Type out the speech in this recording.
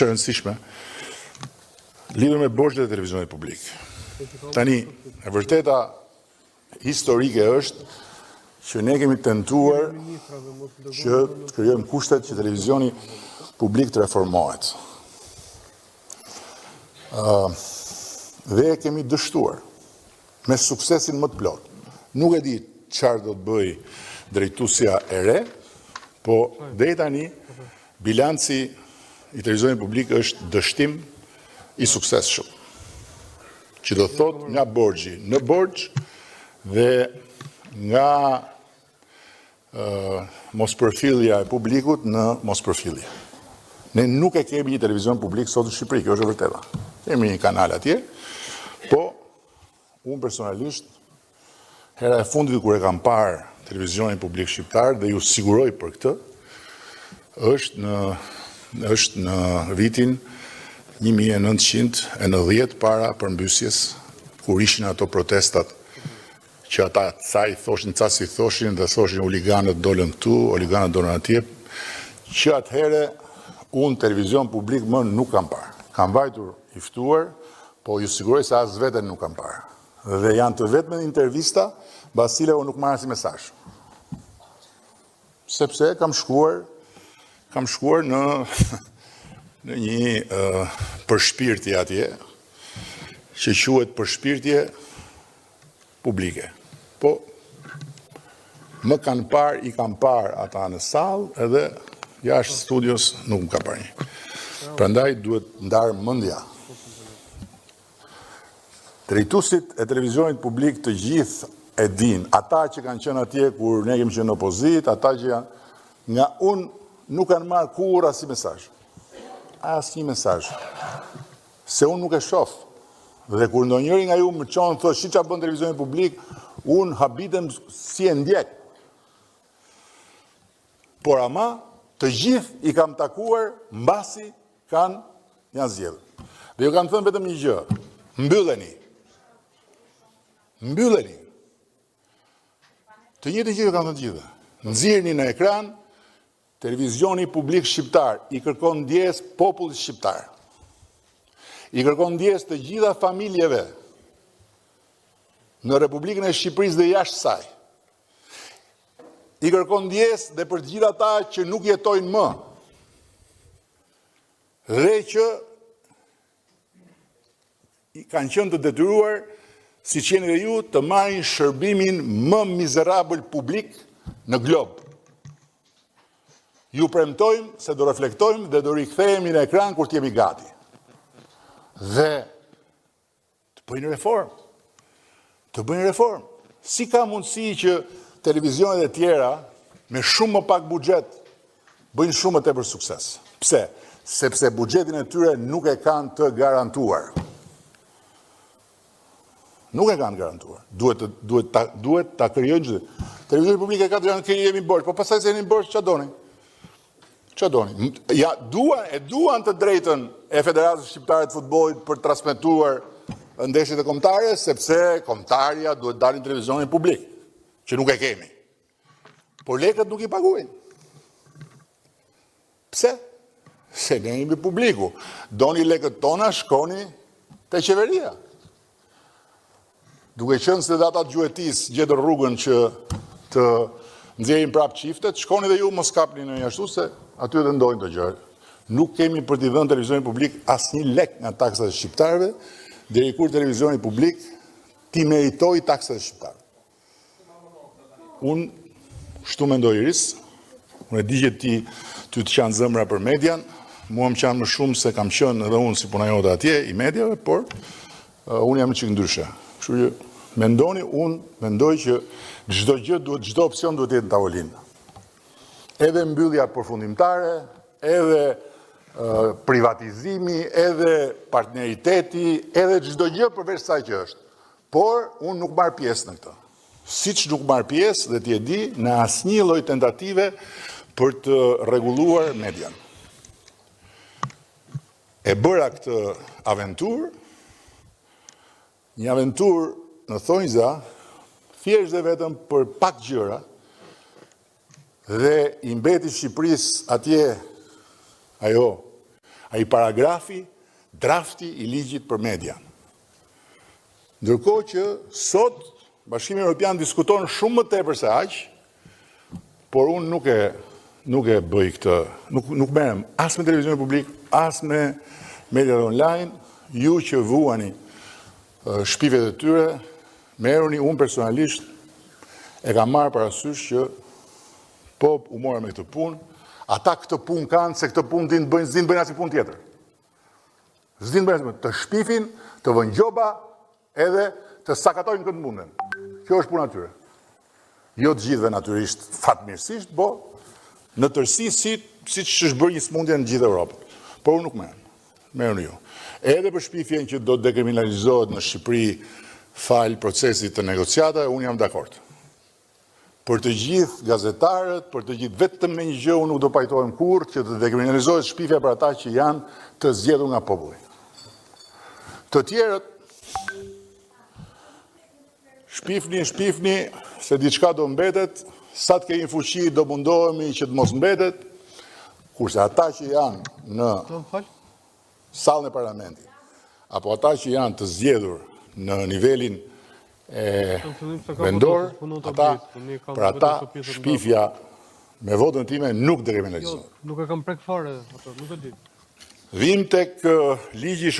është e rëndësishme, lidhur me borxhet e televizionit publik. Tani, e vërteta historike është që ne kemi tentuar që të krijojmë kushtet që televizioni publik të reformohet. Dhe kemi dështuar me suksesin më të plot. Nuk e di çfarë do të bëj drejtuesja e re, po deri tani bilanci i televizionit publik është dështim i suksesshëm. Që do thot nga borxhi në borxh dhe nga mospërfillja e publikut në mospërfillje. Ne nuk e kemi një televizion publik sot në Shqipëri, kjo është e vërteta. Kemi një kanal atje, po unë personalisht hera e fundit kur e kam parë televizionin publik shqiptar dhe ju siguroj për këtë, është në vitin 1990 para përmbysjes, kur ishin ato protestat që ata ca si thoshin dhe thoshin oliganët dolën këtu, oliganët dolën atje, që atëhere unë televizion publik më nuk kam parë. Kam vajtur i ftuar, po ju siguroj se as veten nuk kam parë. Dhe janë të vetme intervista, mbas cilave unë nuk marr si mesazh. Sepse kam shkuar në një përshpirtje atje, që quhet përshpirtje publike. Po, më kanë parë, i kanë parë ata në sallë, edhe jashtë studios nuk më ka parë një. Prandaj duhet ndarë mendja. Drejtuesit e televizionit publik të gjithë e din, ata që kanë qenë atje kur ne kemi qenë në opozitë, ata që janë, nga unë nuk kanë marrë kur asnjë mesazh. Asnjë mesazh. Se unë nuk e shoh. Dhe kur ndonjëri nga ju më çon thotë, "Si çfarë bën televizioni publik?" unë habitem si e ndjek. Por ama të gjithë i kam takuar mbasi janë zgjedhur. Dhe ju kam thënë vetëm një gjë, mbylleni. Mbylleni. Të njëjtën gjë ju kam thënë të gjithë. Nxirrni në ekran televizioni publik shqiptar, i kërkon ndjes popullit shqiptar. I kërkon ndjes të gjitha familjeve në Republikën e Shqipërisë dhe jashtë saj. I kërkon ndjes dhe për të gjitha ata që nuk jetojnë më. Dhe që i kanë qenë të detyruar, si që jeni dhe ju, të marrin shërbimin më mizerabël publik në glob. Ju premtojmë se do reflektojmë dhe do rikthehemi në ekran kur t'jemi gati. Dhe të bëjnë reformë. Të bëjnë reformë. Si ka mundësi që televizionet e tjera me shumë më pak buxhet bëjnë shumë më tepër sukses? Pse? Sepse buxhetin e tyre nuk e kanë të garantuar. Nuk e kanë garantuar. Duhet ta krijojnë gjithë. Televizioni publik e ka të janë kemi borxh, po pastaj se jeni borxh ç'a doni? Ç'a doni? Ja, duan të drejtën e Federatës Shqiptare të Futbollit për të transmetuar ndeshjet e kombëtare, sepse kombëtarja duhet dalin në televizionin publik, që nuk e kemi. Por lekët nuk i paguajnë. Pse? Se ne jemi publiku. Doni lekët tona, shkoni te qeveria. Duke qenë se ata gjuetis gjetën rrugën që të nxjerrin prap çiftet, shkoni dhe ju mos kapni në ashtu se aty të ndojnë të gjërë. Nuk kemi për t'i dhënë televizionin publik asnjë lek nga taksat e shqiptarëve, deri kur televizioni publik ti meritoi taksat e shqiptarëve. Unë shtu mendoj Iris, unë e di që ty të qanë zëmra për median, mua më qanë më shumë se kam qenë edhe unë si punajote atje i mediave, por unë jam çik ndryshe. Kështu që mendoni, unë mendoj që çdo opsion duhet jetë në tavolinë. Edhe mbyllja përfundimtare, edhe privatizimi, edhe partneriteti, edhe çdo gjë përveç saj që është. Por unë nuk marr pjesë në këtë. Siç nuk marr pjesë dhe ti e di në asnjë lloj tentative për të rregulluar median. E bëra këtë aventurë, një aventurë në thonjza, thjesht dhe vetëm për pak gjëra, dhe i mbeti Shqipërisë atje ai paragrafi, drafti i ligjit për media. Ndërkohë që sot Bashkimi Evropian diskuton shumë më tepër se aq, por unë nuk e bëj këtë, nuk merrem as me televizionin publik, as me mediat online. Ju që vuani shpivet e tyre, merruni, unë personalisht e kam marrë parasysh që po u mora me këtë punë, ata këtë punë kanë, se këtë punë zdinë bëjnë asnjë punë tjetër. Zdinë bëjnë të shpifin, të vënë gjoba, edhe të sakatojnë këtë mundën. Kjo është puna tyre. Jo të gjithëve natyrisht fatmirësisht, po në tërësi siç është bërë një smundje në gjithë Europën. Por unë nuk merrem. Merrni ju. Edhe për shpifjen që do të dekriminalizohet në Shqipëri fal procesit të negociatave, unë jam dakord. Për të gjithë gazetarët, për të gjithë vetëm me një gjë unë nuk do pajtohem kurrë që të dekriminalizohet shpifja për ata që janë të zgjedhur nga populli. Të tjerët shpifni, se diçka do mbetet, sa të kemi fuqi do mundohemi që të mos mbetet, kurse ata që janë në sallën e parlamentit, apo ata që janë të zgjedhur në nivelin vendor, për ata shpifja me votën time nuk dekriminalizohet. Nuk e kam prek fare, nuk e di. Vim tek ligji